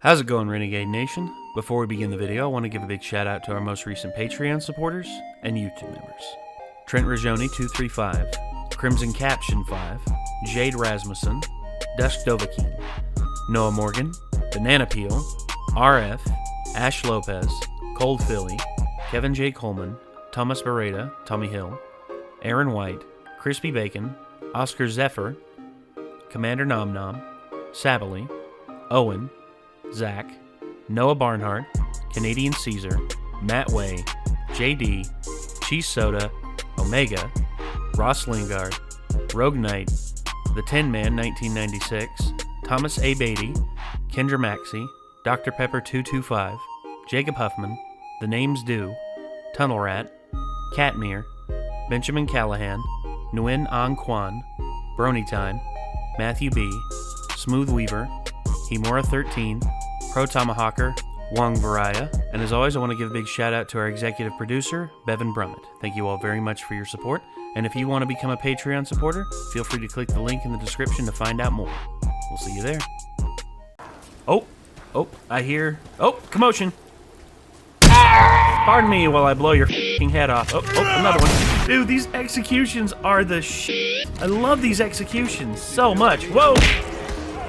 How's it going, Renegade Nation? Before we begin the video, I want to give a big shout out to our most recent Patreon supporters and YouTube members. Trent Rajoni 235, Crimson Caption 5, Jade Rasmussen, Dusk Dovahkiin, Noah Morgan, Banana Peel, RF, Ash Lopez, Cold Philly, Kevin J. Coleman, Thomas Beretta, Tommy Hill, Aaron White, Crispy Bacon, Oscar Zephyr, Commander Nom Nom, Sabely, Owen, Zach, Noah Barnhart, Canadian Caesar, Matt Way, JD, Cheese Soda, Omega, Ross Lingard, Rogue Knight, The Tin Man 1996, Thomas A. Beatty, Kendra Maxey, Dr. Pepper 225, Jacob Huffman, The Names Due, Tunnel Rat, Catmere, Benjamin Callahan, Nguyen An Quan, Brony Time, Matthew B., Smooth Weaver, Hemora 13, Pro Tomahawker, Wong Varaya, and as always, I want to give a big shout out to our executive producer, Bevan Brummett. Thank you all very much for your support, and if you want to become a Patreon supporter, feel free to click the link in the description to find out more. We'll see you there. Oh, I hear, commotion. Pardon me while I blow your f***ing head off. Oh, another one. Dude, these executions are the shit. I love these executions so much. Whoa.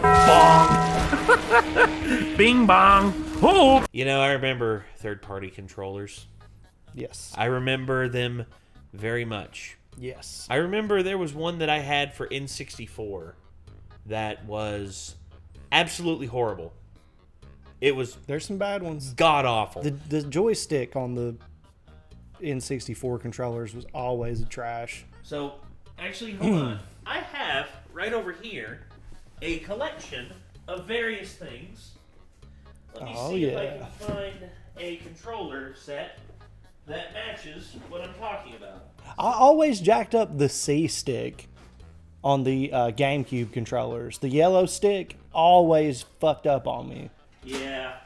Bong. Bing bong. Oh. You know, I remember third-party controllers. Yes. I remember them very much. Yes. I remember there was one that I had for N64 that was absolutely horrible. It was... There's some bad ones. God-awful. The joystick on the N64 controllers was always trash. So, actually, hold on. I have, right over here, a collection of various things. Let me see if I can find a controller set that matches what I'm talking about. I always jacked up the C stick on the GameCube controllers. The yellow stick always fucked up on me. Yeah.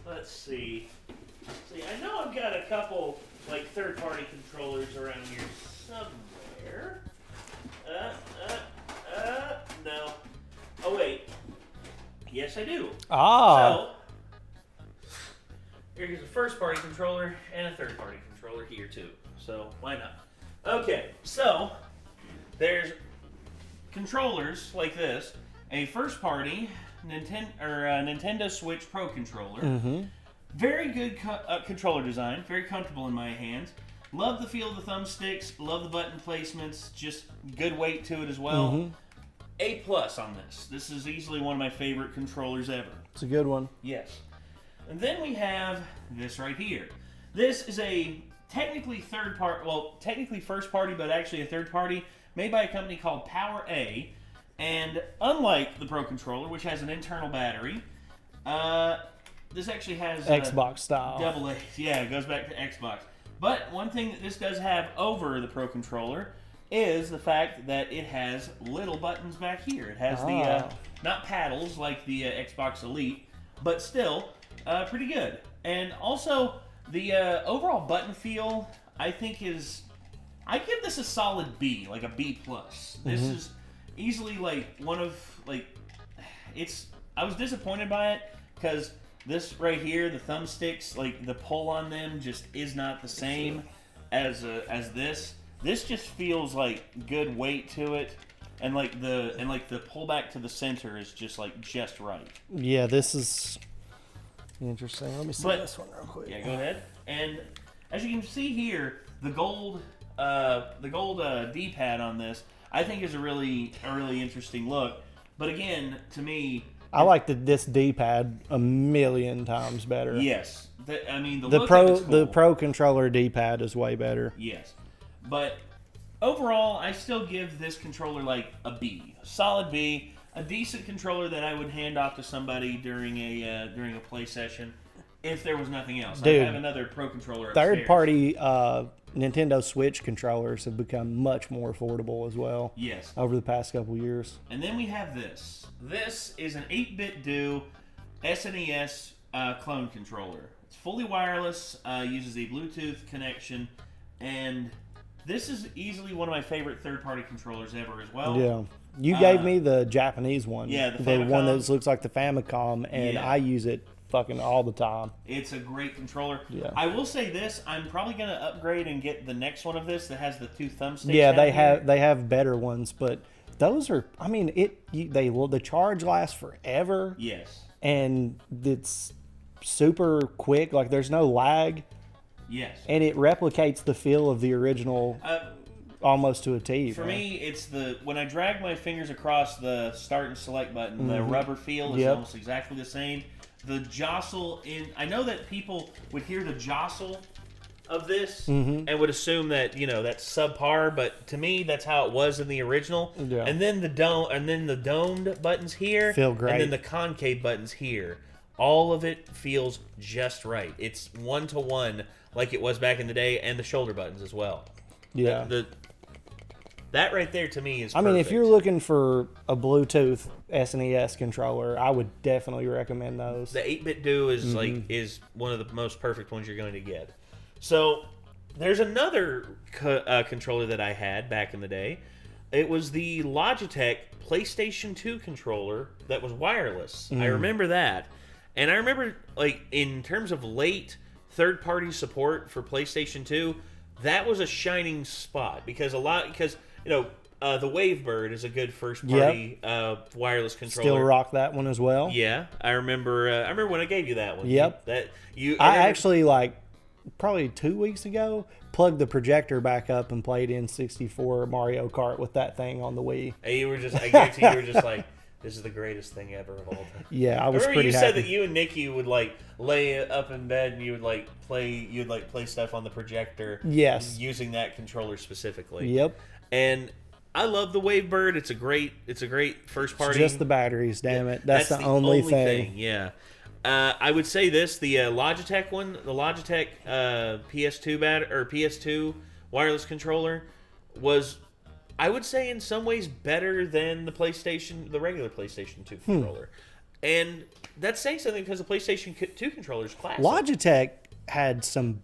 Let's see. I know I've got a couple, like, third-party controllers around here somewhere. No. Oh, wait. Yes, I do. Ah. So, here's a first-party controller and a third-party controller here, too. So, why not? Okay, so, there's controllers like this. A first-party Nintendo Switch Pro controller. Mm-hmm. Very good controller design. Very comfortable in my hands. Love the feel of the thumbsticks. Love the button placements. Just good weight to it as well. Mm-hmm. A+ on this. This is easily one of my favorite controllers ever. It's a good one. Yes. And then we have this right here. This is a technically technically first party, but actually a third party, made by a company called Power A. And unlike the Pro Controller, which has an internal battery, this actually has Xbox style. Double A. Yeah, it goes back to Xbox. But one thing that this does have over the Pro Controller is the fact that it has little buttons back here. It has the, not paddles like the Xbox Elite, but still pretty good. And also, the overall button feel, I think is, I give this a solid B, like a B+. This is easily like one of, like, I was disappointed by it because this right here, the thumbsticks, like the pull on them just is not the same as this. This just feels like good weight to it, and like the pullback to the center is just right. Yeah, this is interesting. Let me see this one real quick. Yeah, go ahead. And as you can see here, the gold D-pad on this, I think is a really interesting look. But again, to me, I like this D-pad a million times better. Yes, the Pro Controller D-pad is way better. Yes, but overall, I still give this controller like a B, solid B, a decent controller that I would hand off to somebody during a play session if there was nothing else. Dude, I have another Pro Controller upstairs. Third-party Nintendo Switch controllers have become much more affordable as well. Yes. Over the past couple years. And then we have this. This is an 8-bit do SNES clone controller. It's fully wireless, uses a Bluetooth connection, and this is easily one of my favorite third-party controllers ever as well. Yeah. You gave me the Japanese one. Yeah, the one that looks like the Famicom, and I use it fucking all the time. It's a great controller. Yeah. I will say this: I'm probably gonna upgrade and get the next one of this that has the 2 thumbsticks. Yeah, they have better ones, but those are. I mean, the charge lasts forever. Yes. And it's super quick. Like there's no lag. Yes. And it replicates the feel of the original. Almost to a T. For me, it's when I drag my fingers across the start and select button, the rubber feel is almost exactly the same. The jostle I know that people would hear the jostle of this and would assume that that's subpar, but to me that's how it was in the original. Yeah. And then the domed buttons here, feel great, and then the concave buttons here. All of it feels just right. It's 1-to-1 like it was back in the day, and the shoulder buttons as well. Yeah. That right there to me is perfect. I mean, if you're looking for a Bluetooth SNES controller, I would definitely recommend those. The 8-bit Do is is one of the most perfect ones you're going to get. So there's another controller that I had back in the day. It was the Logitech PlayStation 2 controller that was wireless. I remember that. And I remember, like, in terms of late third-party support for PlayStation 2, that was a shining spot because the Wavebird is a good first-party wireless controller. Still rock that one as well. Yeah, I remember when I gave you that one. Yep. I actually, like, probably 2 weeks ago, plugged the projector back up and played N64 Mario Kart with that thing on the Wii. And I guarantee you were just like, this is the greatest thing ever of all time. Yeah, I was pretty happy. You said that you and Nikki would like lay up in bed and you would play stuff on the projector. Yes. Using that controller specifically. Yep. And I love the Wavebird. It's a great first party. It's just the batteries, damn it. That's the only thing. Yeah. I would say this: the Logitech one, the Logitech PS2 wireless controller was, I would say, in some ways better than the regular PlayStation 2 controller. And that's saying something because the PlayStation 2 controller is classic. Logitech had some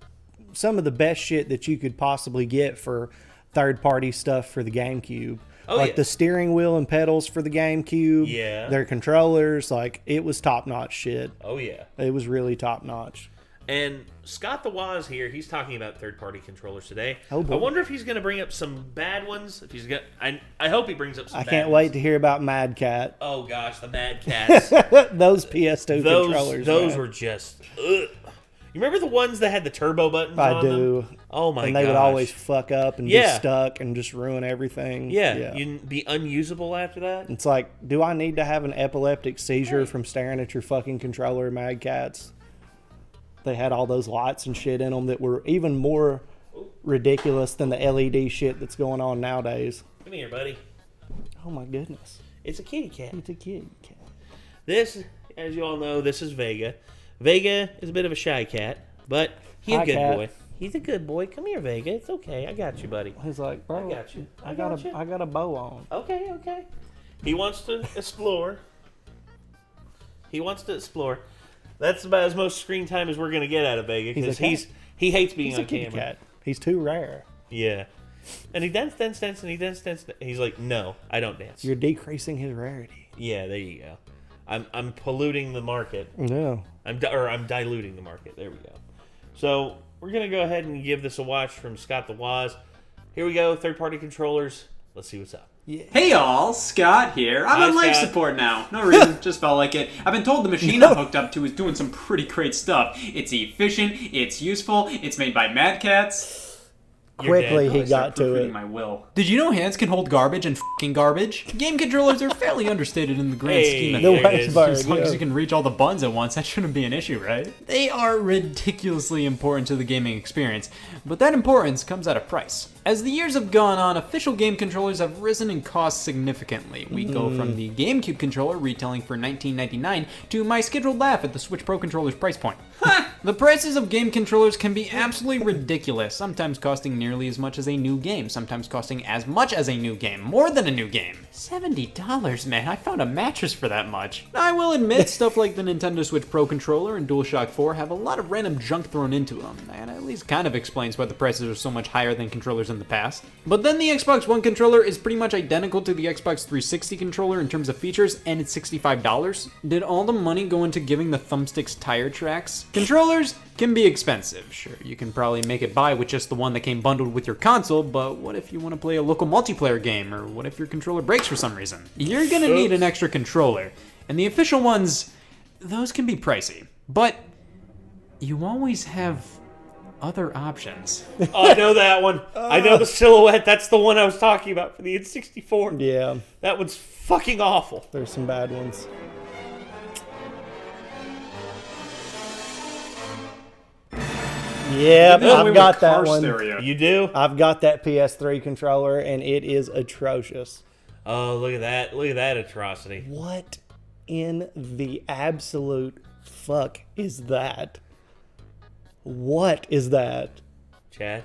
of the best shit that you could possibly get for third-party stuff for the GameCube. The steering wheel and pedals for the GameCube. Yeah. Their controllers, like, it was top-notch shit. Oh, yeah. It was really top-notch. And Scott the Waz here, he's talking about third-party controllers today. Oh, boy. I wonder if he's going to bring up some bad ones. If he's got, I hope he brings up some bad ones. I can't wait to hear about Mad Cat. Oh, gosh, the Mad Cats. Those PS2 controllers. Those were just... Ugh. You remember the ones that had the turbo buttons on them? I do. Oh, my gosh. And they would always fuck up and get stuck and just ruin everything. Yeah. You'd be unusable after that. It's like, do I need to have an epileptic seizure from staring at your fucking controller, Mad Cats? They had all those lights and shit in them that were even more ridiculous than the LED shit that's going on nowadays. Come here, buddy. Oh, my goodness. It's a kitty cat. It's a kitty cat. This, as you all know, this is Vega. Vega is a bit of a shy cat, but he's a good boy. He's a good boy. Come here, Vega. It's okay. I got you, buddy. He's like, bro, I got you. I got a bow on. Okay. He wants to explore. That's about as much screen time as we're going to get out of Vega because he hates being on camera. Cat. He's too rare. Yeah. And he dance, and he dance. He's like, no, I don't dance. You're decreasing his rarity. Yeah, there you go. I'm polluting the market. No. I'm diluting the market. There we go. So we're going to go ahead and give this a watch from Scott the Waz. Here we go. Third-party controllers. Let's see what's up. Yeah. Hey y'all, Scott here. I'm on life support now. No reason, just felt like it. I've been told the machine I'm hooked up to is doing some pretty great stuff. It's efficient, it's useful, it's made by Mad Cats. Quickly he got to it. My will. Did you know hands can hold garbage and f***ing garbage? Game controllers are fairly understated in the grand scheme of things. As long as you can reach all the buttons at once, that shouldn't be an issue, right? They are ridiculously important to the gaming experience, but that importance comes at a price. As the years have gone on, official game controllers have risen in cost significantly. We go from the GameCube controller retailing for $19.99 to my scheduled laugh at the Switch Pro controller's price point. Ha! The prices of game controllers can be absolutely ridiculous, sometimes costing nearly as much as a new game, sometimes costing as much as a new game, more than a new game. $70, man, I found a mattress for that much. Now, I will admit, stuff like the Nintendo Switch Pro Controller and DualShock 4 have a lot of random junk thrown into them, and at least kind of explains why the prices are so much higher than controllers in the past. But then the Xbox One controller is pretty much identical to the Xbox 360 controller in terms of features, and it's $65. Did all the money go into giving the thumbsticks tire tracks? Controllers can be expensive. Sure, you can probably make it by with just the one that came bundled with your console, but what if you want to play a local multiplayer game, or what if your controller breaks for some reason? You're gonna need an extra controller, and the official ones, those can be pricey, but you always have other options. Oh, I know that one. I know the silhouette. That's the one I was talking about for the N64. Yeah. That one's fucking awful. There's some bad ones. Yep, I've got that one. Stereo. You do? I've got that PS3 controller, and it is atrocious. Oh, look at that. Look at that atrocity. What in the absolute fuck is that? What is that? Chad,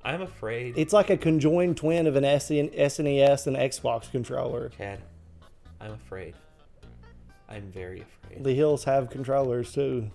I'm afraid. It's like a conjoined twin of an SNES and Xbox controller. Chad, I'm afraid. I'm very afraid. The Hills have controllers, too.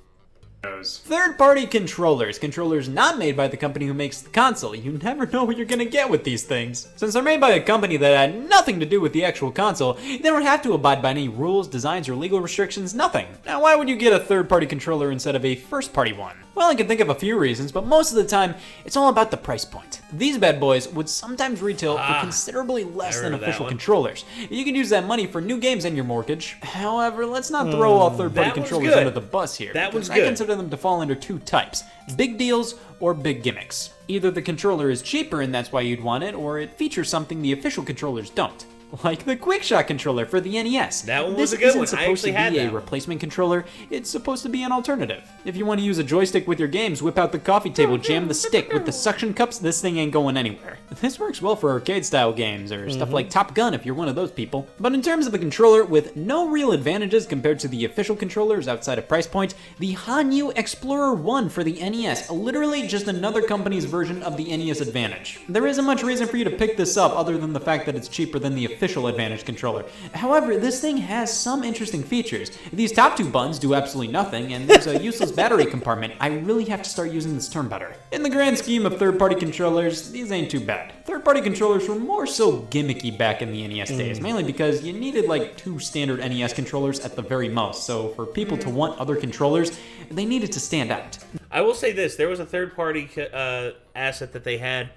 Third-party controllers not made by the company who makes the console. You never know what you're gonna get with these things. Since they're made by a company that had nothing to do with the actual console, they don't have to abide by any rules, designs, or legal restrictions, nothing. Now, why would you get a third-party controller instead of a first-party one? Well, I can think of a few reasons, but most of the time, it's all about the price point. These bad boys would sometimes retail for considerably less than official controllers. You can use that money for new games and your mortgage. However, let's not throw all third-party controllers under the bus here. That one's I good. consider them to fall under two types: big deals or big gimmicks. Either the controller is cheaper and that's why you'd want it, or it features something the official controllers don't. Like the QuickShot controller for the NES. That one was a good one. This isn't supposed to be a replacement controller, it's supposed to be an alternative. If you want to use a joystick with your games, whip out the coffee table, jam the stick with the suction cups, this thing ain't going anywhere. This works well for arcade-style games, or stuff like Top Gun if you're one of those people. But in terms of a controller with no real advantages compared to the official controllers outside of price point, the Hanyu Explorer 1 for the NES, literally just another company's version of the NES Advantage. There isn't much reason for you to pick this up other than the fact that it's cheaper than the official Advantage controller. However, this thing has some interesting features. These top two buttons do absolutely nothing, and there's a useless battery compartment. I really have to start using this term better. In the grand scheme of third-party controllers, these ain't too bad. Third-party controllers were more so gimmicky back in the NES days, mainly because you needed like 2 standard NES controllers at the very most, so for people to want other controllers, they needed to stand out. I will say this, there was a third-party asset that they had,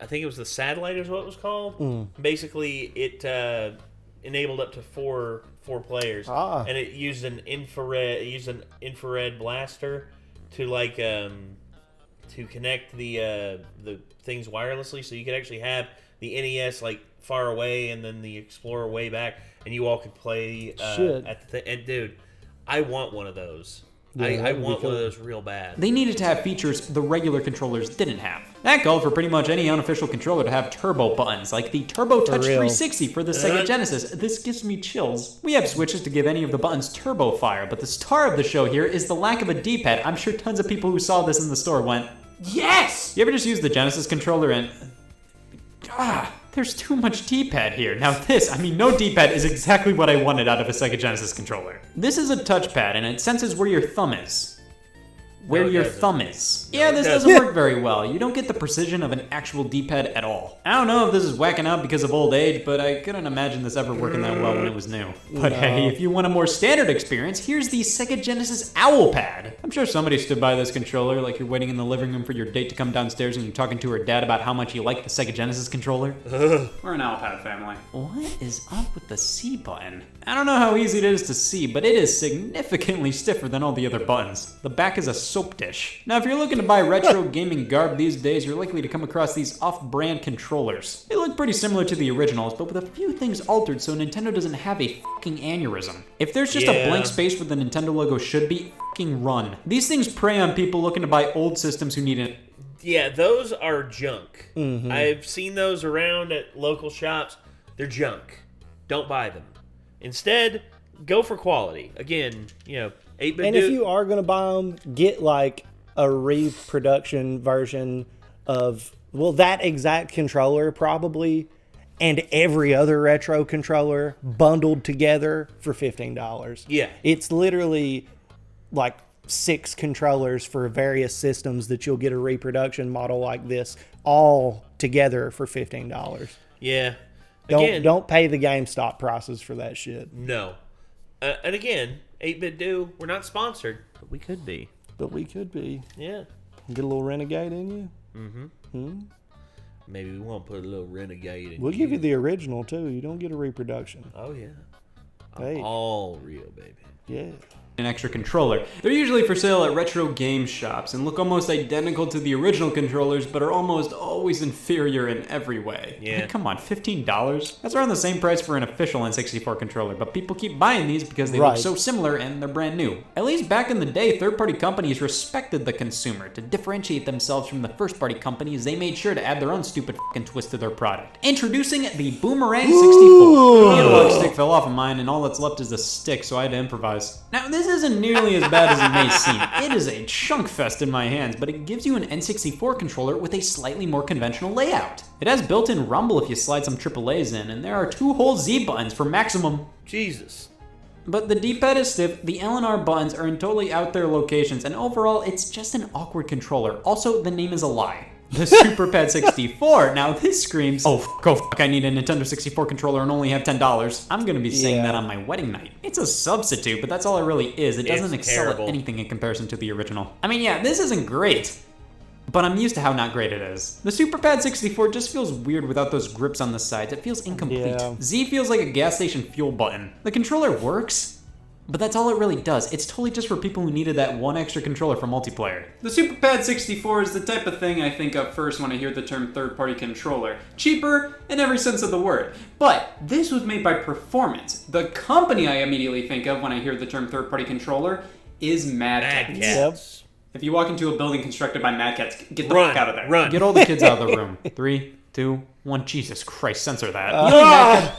I think it was the satellite is what it was called. Basically, it enabled up to four players, and it used an infrared blaster to like to connect the things wirelessly, so you could actually have the NES like far away and then the Explorer way back, and you all could play at the and dude, I want one of those. Yeah, I want one of those real bad. They needed to have features the regular controllers didn't have. That called for pretty much any unofficial controller to have turbo buttons, like the Turbo Touch 360 for the Sega Genesis. This gives me chills. We have switches to give any of the buttons turbo fire, but the star of the show here is the lack of a D-pad. I'm sure tons of people who saw this in the store went, yes! You ever just use the Genesis controller and... there's too much D-pad here. Now this, no D-pad is exactly what I wanted out of a Sega Genesis controller. This is a touchpad, and it senses where your thumb is. Yeah, this doesn't work very well. You don't get the precision of an actual D-pad at all. I don't know if this is whacking out because of old age, but I couldn't imagine this ever working that well when it was new. But hey, if you want a more standard experience, here's the Sega Genesis Owl Pad. I'm sure somebody stood by this controller like you're waiting in the living room for your date to come downstairs and you're talking to her dad about how much you like the Sega Genesis controller. We're an Owl Pad family. What is up with the C button? I don't know how easy it is to see, but it is significantly stiffer than all the other buttons. The back is a soap dish. Now, if you're looking to buy retro gaming garb these days, you're likely to come across these off-brand controllers. They look pretty similar to the originals, but with a few things altered so Nintendo doesn't have a fucking aneurysm. If there's just a blank space where the Nintendo logo should be, fucking run. These things prey on people looking to buy old systems who need it. Yeah, those are junk. I've seen those around at local shops. They're junk. Don't buy them. Instead, go for quality. Again, 8-bit. And if you are going to buy them, get like a reproduction version of, that exact controller probably, and every other retro controller bundled together for $15. Yeah. It's literally like 6 controllers for various systems that you'll get a reproduction model like this all together for $15. Yeah. Don't pay the GameStop prices for that shit. No. And again, 8-bit do, we're not sponsored, but we could be. Yeah. Get a little Renegade in you? Mm-hmm. Maybe we won't put a little Renegade in. We'll give you the original, too. You don't get a reproduction. Oh, yeah. Hey. All real, baby. Yeah. An extra controller. They're usually for sale at retro game shops and look almost identical to the original controllers, but are almost always inferior in every way. Yeah. Like, come on, $15? That's around the same price for an official N64 controller, but people keep buying these because they look so similar and they're brand new. At least back in the day, third-party companies respected the consumer. To differentiate themselves from the first-party companies, they made sure to add their own stupid fucking twist to their product. Introducing the Boomerang 64. The analog stick fell off of mine and all that's left is the stick, so I had to improvise. Now, this isn't nearly as bad as it may seem. It is a chunk fest in my hands, but it gives you an N64 controller with a slightly more conventional layout. It has built-in rumble if you slide some AAAs in, and there are 2 whole Z buttons for maximum. Jesus. But the D-pad is stiff, the L and R buttons are in totally out there locations, and overall, it's just an awkward controller. Also, the name is a lie. The SuperPad 64. Now this screams, oh fuck, I need a Nintendo 64 controller and only have $10. I'm gonna be saying that on my wedding night. It's a substitute, but that's all it really is. It doesn't excel at anything in comparison to the original. I mean, yeah, this isn't great, but I'm used to how not great it is. The SuperPad 64 just feels weird without those grips on the sides. It feels incomplete. Yeah. Z feels like a gas station fuel button. The controller works, but that's all it really does. It's totally just for people who needed that one extra controller for multiplayer. The SuperPad 64 is the type of thing I think of first when I hear the term third-party controller. Cheaper in every sense of the word. But this was made by Performance. The company I immediately think of when I hear the term third-party controller is Mad Cats. Yep. If you walk into a building constructed by Mad Cats, get the fuck out of there. Run. Get all the kids out of the room. 3, 2, 1. Jesus Christ, censor that.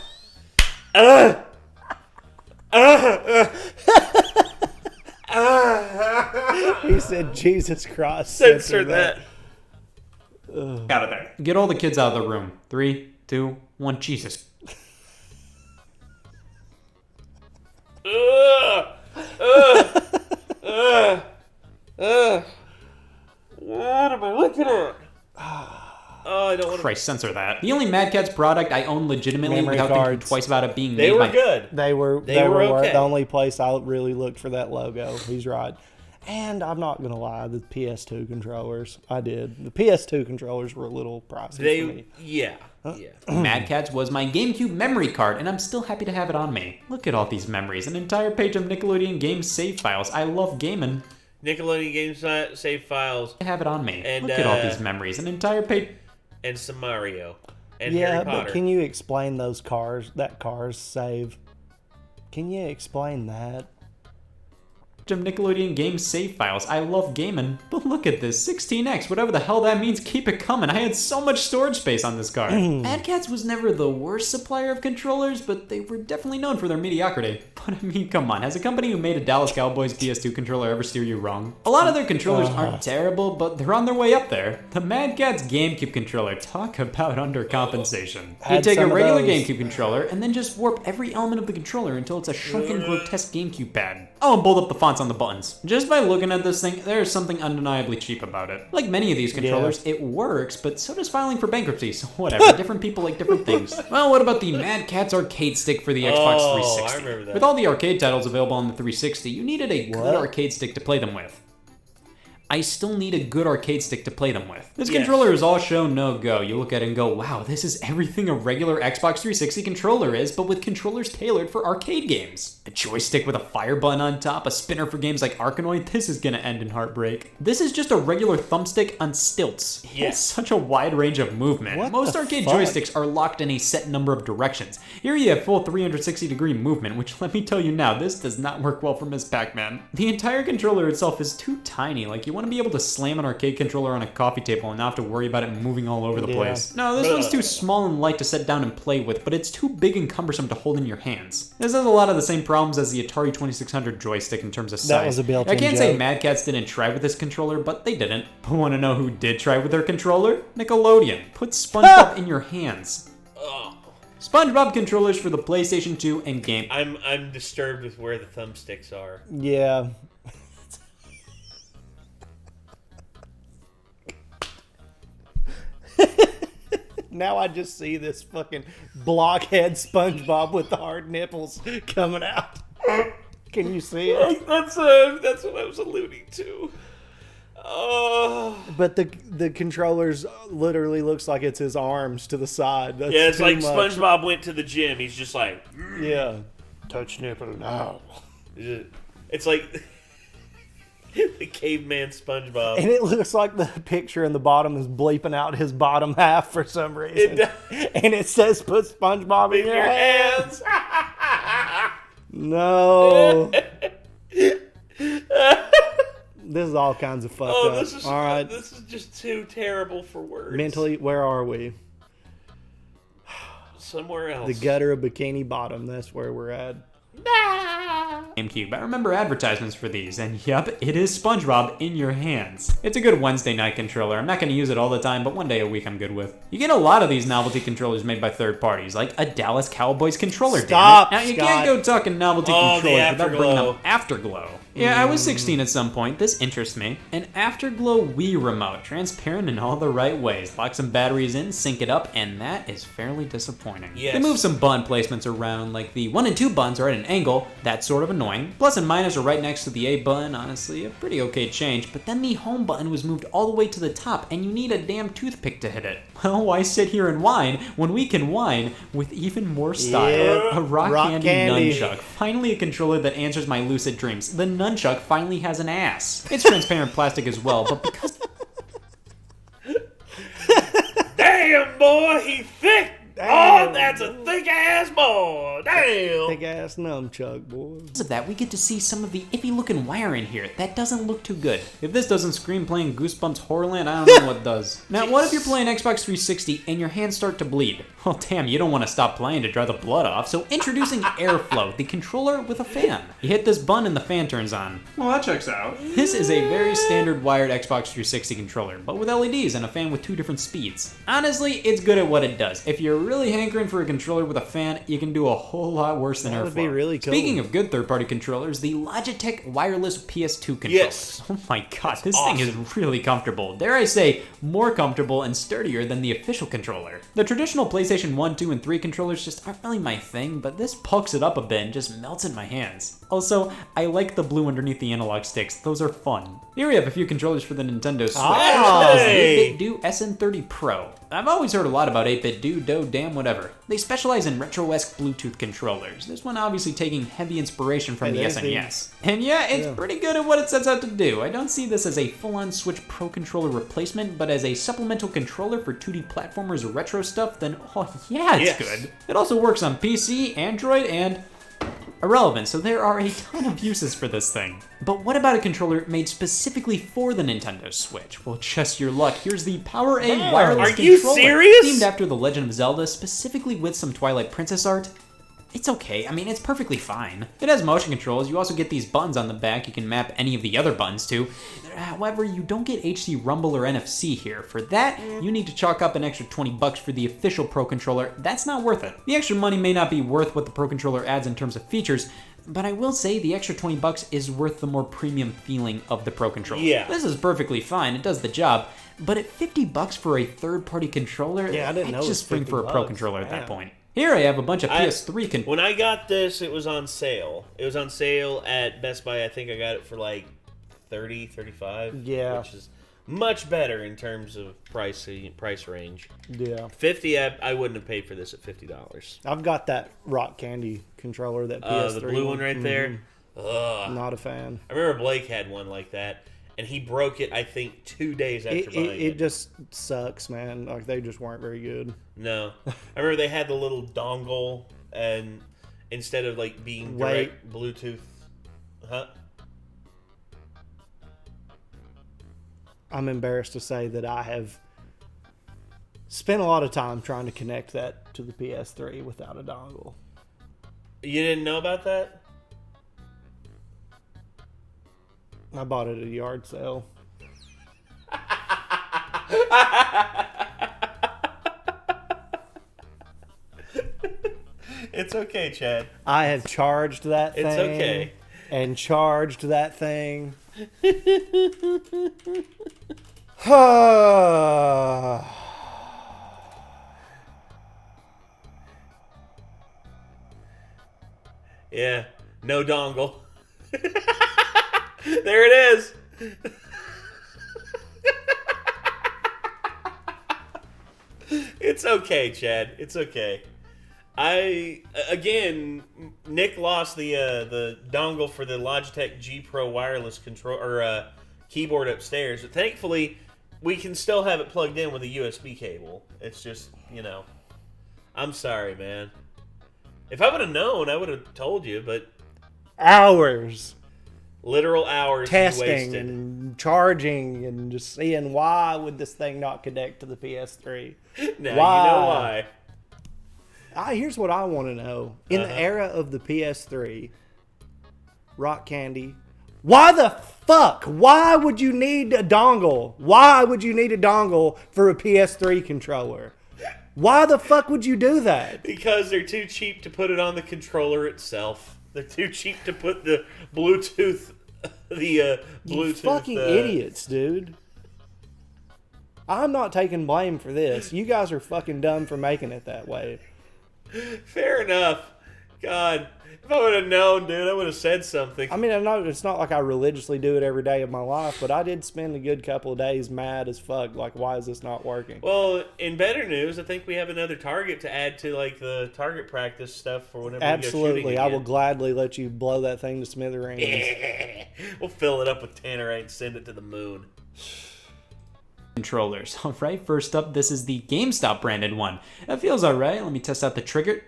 He said, Jesus Christ. Censor that. Out of there. Get all the kids out of the room. 3, 2, 1. Jesus. What am I looking at? Oh, I don't want to. Christ, censor that. The only Mad Catz product I own legitimately without thinking twice about it being made by... good. They were okay. The only place I really looked for that logo. He's right. And I'm not going to lie, the PS2 controllers, I did. The PS2 controllers were a little pricey for me. Yeah. Mad Catz was my GameCube memory card, and I'm still happy to have it on me. Look at all these memories. An entire page of Nickelodeon game save files. I love gaming. Nickelodeon game save files. I have it on me. And, look at all these memories. An entire page... And some Mario. And Harry Potter. But can you explain those cars, that Cars save? Can you explain that? Of Nickelodeon game save files. I love gaming. But look at this, 16X, whatever the hell that means, keep it coming. I had so much storage space on this card. Mad Catz was never the worst supplier of controllers, but they were definitely known for their mediocrity. But I mean, come on, has a company who made a Dallas Cowboys PS2 controller ever steer you wrong? A lot of their controllers aren't terrible, but they're on their way up there. The Mad Catz GameCube controller, talk about undercompensation. You take a regular GameCube controller and then just warp every element of the controller until it's a shrunken, grotesque GameCube pad. Oh, and bold up the fonts on the buttons. Just by looking at this thing, there's something undeniably cheap about it. Like many of these controllers, it works, but so does filing for bankruptcy, so whatever. Different people like different things. Well, what about the Mad Catz arcade stick for the Xbox 360? I remember that. With all the arcade titles available on the 360, you needed a good arcade stick to play them with. I still need a good arcade stick to play them with. This controller is all show, no go. You look at it and go, wow, this is everything a regular Xbox 360 controller is, but with controllers tailored for arcade games. A joystick with a fire button on top, a spinner for games like Arkanoid, this is gonna end in heartbreak. This is just a regular thumbstick on stilts. It has such a wide range of movement. Most arcade joysticks are locked in a set number of directions. Here you have full 360-degree movement, which let me tell you now, this does not work well for Ms. Pac-Man. The entire controller itself is too tiny, like you want to be able to slam an arcade controller on a coffee table and not have to worry about it moving all over the place. No, this one's too small and light to set down and play with, but it's too big and cumbersome to hold in your hands. This has a lot of the same problems as the Atari 2600 joystick in terms of size. That was a built-in I can't say Mad Catz didn't try with this controller, but they didn't. But want to know who did try with their controller? Nickelodeon. Put SpongeBob in your hands. SpongeBob controllers for the PlayStation 2 and Game. I'm disturbed with where the thumbsticks are. Yeah. Now I just see this fucking blockhead SpongeBob with the hard nipples coming out. Can you see it? That's what I was alluding to. But the controllers literally looks like it's his arms to the side. That's it's like much. SpongeBob went to the gym. He's just like, yeah, touch nipple now. It's like the caveman SpongeBob. And it looks like the picture in the bottom is bleeping out his bottom half for some reason. And it says put SpongeBob in your hands. No. This is all kinds of fucked up. All right. This is just too terrible for words. Mentally, where are we? Somewhere else. The gutter of Bikini Bottom. That's where we're at. GameCube. I remember advertisements for these, and yep, it is SpongeBob in your hands. It's a good Wednesday night controller. I'm not going to use it all the time, but one day a week I'm good with. You get a lot of these novelty controllers made by third parties, like a Dallas Cowboys controller. Stop, Now you can't go talking novelty controllers without bringing up Afterglow. Afterglow. Yeah, I was 16 at some point. This interests me. An Afterglow Wii remote, transparent in all the right ways. Lock some batteries in, sync it up, and that is fairly disappointing. Yes. They move some button placements around, like the 1 and 2 buttons are at an angle. That's sort of annoying. Plus and minus are right next to the A button. Honestly, a pretty okay change. But then the home button was moved all the way to the top, and you need a damn toothpick to hit it. Well, why sit here and whine when we can whine with even more style? Yeah. A rock candy nunchuck. Finally a controller that answers my lucid dreams. The nunchuck finally has an ass. It's transparent plastic as well, but because... Damn, boy, he's thick. Damn, oh, that's a thick-ass boy. Damn. Thick-ass nunchuck, boy. Because of that, we get to see some of the iffy-looking wire in here. That doesn't look too good. If this doesn't scream playing Goosebumps Horrorland, I don't know what does. Now, what if you're playing Xbox 360 and your hands start to bleed? Well, damn, you don't want to stop playing to dry the blood off, so introducing Airflow, the controller with a fan. You hit this button and the fan turns on. Well, that checks out. This is a very standard wired Xbox 360 controller, but with LEDs and a fan with 2 different speeds. Honestly, it's good at what it does. If you're really hankering for a controller with a fan, you can do a whole lot worse than Airflow. That would be really cool. Speaking of good third-party controllers, the Logitech wireless PS2 controller. Yes. Oh my god, this thing is really comfortable. Dare I say, more comfortable and sturdier than the official controller. The traditional PlayStation 1, 2, and 3 controllers just aren't really my thing, but this pokes it up a bit and just melts in my hands. Also, I like the blue underneath the analog sticks. Those are fun. Here we have a few controllers for the Nintendo Switch. Hey! 8BitDo SN30 Pro. I've always heard a lot about 8BitDo, do, damn, whatever. They specialize in retro-esque Bluetooth controllers. This one obviously taking heavy inspiration from the SNES. And yeah, it's pretty good at what it sets out to do. I don't see this as a full-on Switch Pro controller replacement, but as a supplemental controller for 2D platformers or retro stuff, then oh yeah, it's good. It also works on PC, Android, and irrelevant, so there are a ton of uses for this thing. But what about a controller made specifically for the Nintendo Switch? Well, just your luck. Here's the Power A wireless controller. Are you serious? Themed after The Legend of Zelda, specifically with some Twilight Princess art. It's okay. I mean, it's perfectly fine. It has motion controls. You also get these buttons on the back you can map any of the other buttons to. However, you don't get HD Rumble or NFC here. For that, you need to chalk up an extra $20 for the official Pro Controller. That's not worth it. The extra money may not be worth what the Pro Controller adds in terms of features, but I will say the extra $20 is worth the more premium feeling of the Pro Controller. Yeah. This is perfectly fine. It does the job. But at $50 for a third-party controller, I didn't know I'd it just was spring for a Pro $50. Controller at that point. Here I have a bunch of PS3 When I got this, it was on sale. It was on sale at Best Buy. I think I got it for like $30, $35. Yeah. Which is much better in terms of price range. Yeah. $50, I wouldn't have paid for this at $50. I've got that rock candy controller, that PS3 the blue one right there. Ugh. Not a fan. I remember Blake had one like that, and he broke it, I think, 2 days after buying it. It just sucks, man. Like, they just weren't very good. No. I remember they had the little dongle, and instead of, like, being direct Bluetooth... Huh? I'm embarrassed to say that I have spent a lot of time trying to connect that to the PS3 without a dongle. You didn't know about that? I bought it at a yard sale. It's okay, Chad. I have charged that thing. It's okay. And charged that thing. Yeah, no dongle. There it is. It's okay, Chad. It's okay. Nick lost the dongle for the Logitech G Pro wireless control or keyboard upstairs, but thankfully we can still have it plugged in with a USB cable. It's just, I'm sorry, man. If I would have known, I would have told you, but hours. Literal hours testing wasted. And charging and just seeing why would this thing not connect to the PS3. Now why? You know why. Here's what I want to know. In the era of the PS3, Rock Candy, why the fuck? Why would you need a dongle? Why would you need a dongle for a PS3 controller? Why the fuck would you do that? Because they're too cheap to put it on the controller itself. They're too cheap to put the Bluetooth, Bluetooth. You fucking idiots, dude. I'm not taking blame for this. You guys are fucking dumb for making it that way. Fair enough. God, if I would have known, dude, I would have said something. I mean, I know it's not like I religiously do it every day of my life, but I did spend a good couple of days mad as fuck. Like, why is this not working? Well, in better news, I think we have another target to add to like the target practice stuff for whenever Absolutely. we go shooting again. I will gladly let you blow that thing to smithereens. We'll fill it up with tannerite and send it to the moon. Controllers. All right, first up, this is the GameStop branded one. That feels all right. Let me test out the trigger.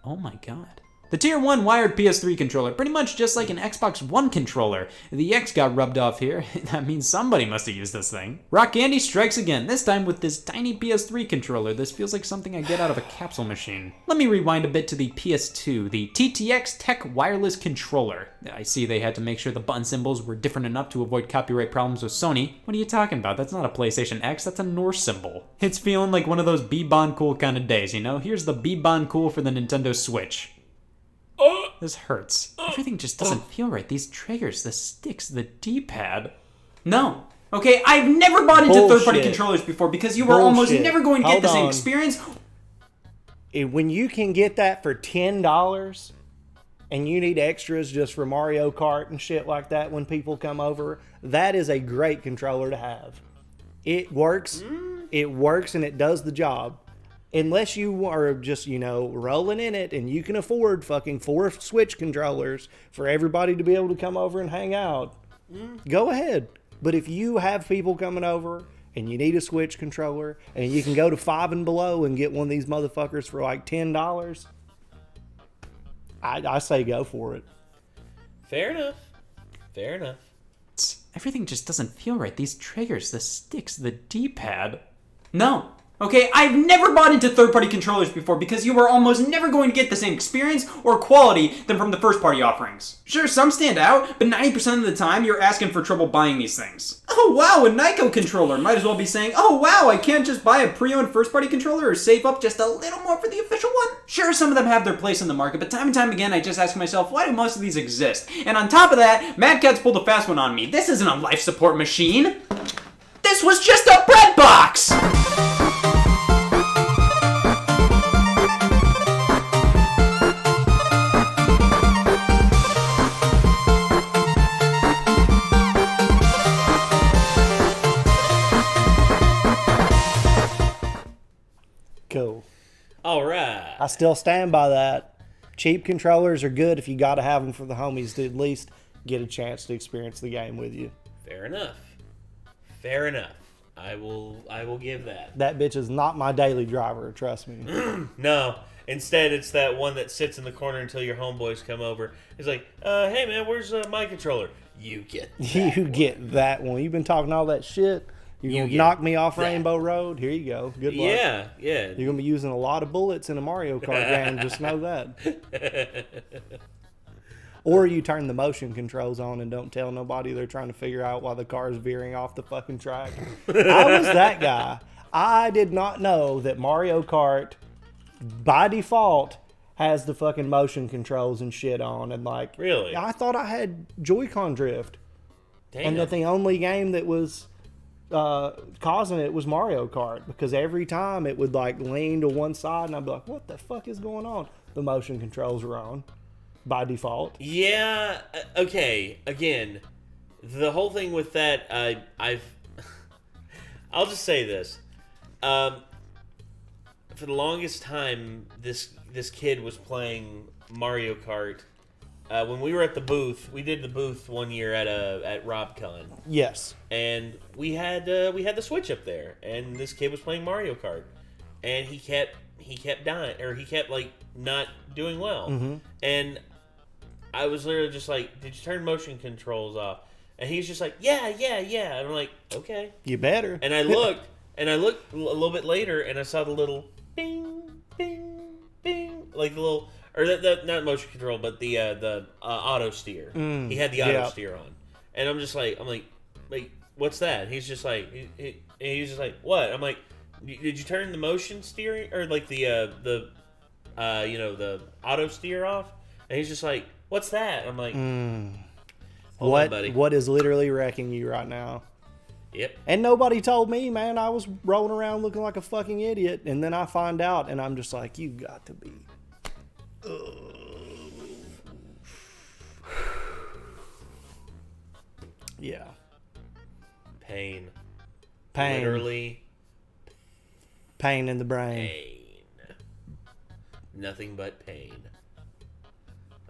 Oh my god. The Tier 1 wired PS3 controller, pretty much just like an Xbox One controller. The X got rubbed off here. That means somebody must have used this thing. Rock Candy strikes again, this time with this tiny PS3 controller. This feels like something I get out of a capsule machine. Let me rewind a bit to the PS2, the TTX Tech wireless controller. I see they had to make sure the button symbols were different enough to avoid copyright problems with Sony. What are you talking about? That's not a PlayStation X, that's a Norse symbol. It's feeling like one of those B-Bon cool kind of days, you know? Here's the B-Bon cool for the Nintendo Switch. This hurts. Everything just doesn't feel right. These triggers, the sticks, the D-pad. No. Okay, I've never bought into third-party controllers before because you are almost never going to get the same experience. When you can get that for $10 and you need extras just for Mario Kart and shit like that when people come over, that is a great controller to have. It works. It works and it does the job. Unless you are just, rolling in it and you can afford fucking 4 Switch controllers for everybody to be able to come over and hang out, go ahead. But if you have people coming over and you need a Switch controller and you can go to Five and Below and get one of these motherfuckers for like $10, I say go for it. Fair enough. Fair enough. Everything just doesn't feel right. These triggers, the sticks, the D-pad. No. Okay, I've never bought into third-party controllers before because you are almost never going to get the same experience or quality than from the first-party offerings. Sure, some stand out, but 90% of the time, you're asking for trouble buying these things. Oh wow, a Nyko controller. Might as well be saying, oh wow, I can't just buy a pre-owned first-party controller or save up just a little more for the official one? Sure, some of them have their place in the market, but time and time again, I just ask myself, why do most of these exist? And on top of that, Mad Catz pulled a fast one on me. This isn't a life support machine. This was just a bread box! Cool. All right. I still stand by that. Cheap controllers are good if you got to have them for the homies to at least get a chance to experience the game with you. Fair enough. Fair enough. I will give that. That bitch is not my daily driver, trust me. No. Instead, it's that one that sits in the corner until your homeboys come over. It's like, hey man, where's my controller? You get that one. You've been talking all that shit. You're going to knock me off Rainbow Road? Here you go. Good luck. Yeah. You're going to be using a lot of bullets in a Mario Kart game. Just know that. Or you turn the motion controls on and don't tell nobody. They're trying to figure out why the car's veering off the fucking track. I was that guy. I did not know that Mario Kart, by default, has the fucking motion controls and shit on. And like, really? I thought I had Joy-Con drift. Damn. And that the only game that was causing it was Mario Kart, because every time it would like lean to one side and I'd be like, what the fuck is going on? The motion controls were on by default. Yeah. Okay. Again, the whole thing with that, I'll just say this. For the longest time, this kid was playing Mario Kart. When we were at the booth, we did the booth one year at RobCon. Yes. And we had the Switch up there, and this kid was playing Mario Kart, and he kept dying, or he kept like not doing well. Mm-hmm. And I was literally just like, "Did you turn motion controls off?" And he's just like, "Yeah." And I'm like, "Okay, you better." And I looked a little bit later, and I saw the little bing, bing, bing, like the little. Or the not motion control, but the auto steer. He had the auto steer on, and I'm like, what's that? He's just like, he's just like, what? I'm like, did you turn the motion steering or like the auto steer off? And he's just like, what's that? I'm like, hold on, buddy. What is literally wrecking you right now? Yep. And nobody told me, man. I was rolling around looking like a fucking idiot, and then I find out, and I'm just like, you got to be. Yeah. Pain. Literally. Pain in the brain. Pain. Nothing but pain.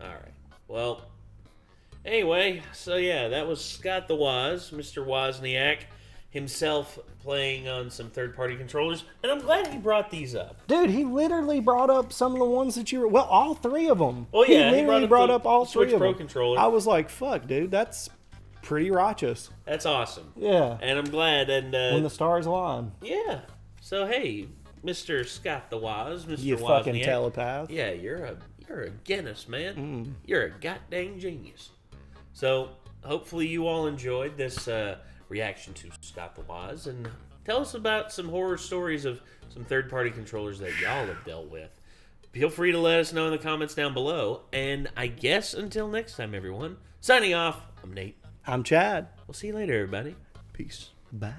Alright. Well, anyway, so yeah, that was Scott the Woz, Mr. Wozniak himself playing on some third-party controllers, and I'm glad he brought these up. Dude, he literally brought up some of the ones that you were... Well, all three of them. Oh, yeah. He literally brought up all Switch three of Pro them. controller. I was like, fuck, dude, that's pretty righteous. That's awesome. Yeah. And I'm glad. And when the stars align. Yeah. So, hey, Mr. Scott the Woz, Mr. You Wozniak, fucking telepath. Yeah, you're a Guinness, man. You're a goddamn genius. So, hopefully you all enjoyed this reaction to Scott the Woz, and tell us about some horror stories of some third-party controllers that y'all have dealt with. Feel free to let us know in the comments down below, and I guess until next time, everyone, signing off, I'm Nate. I'm Chad. We'll see you later, everybody. Peace. Bye.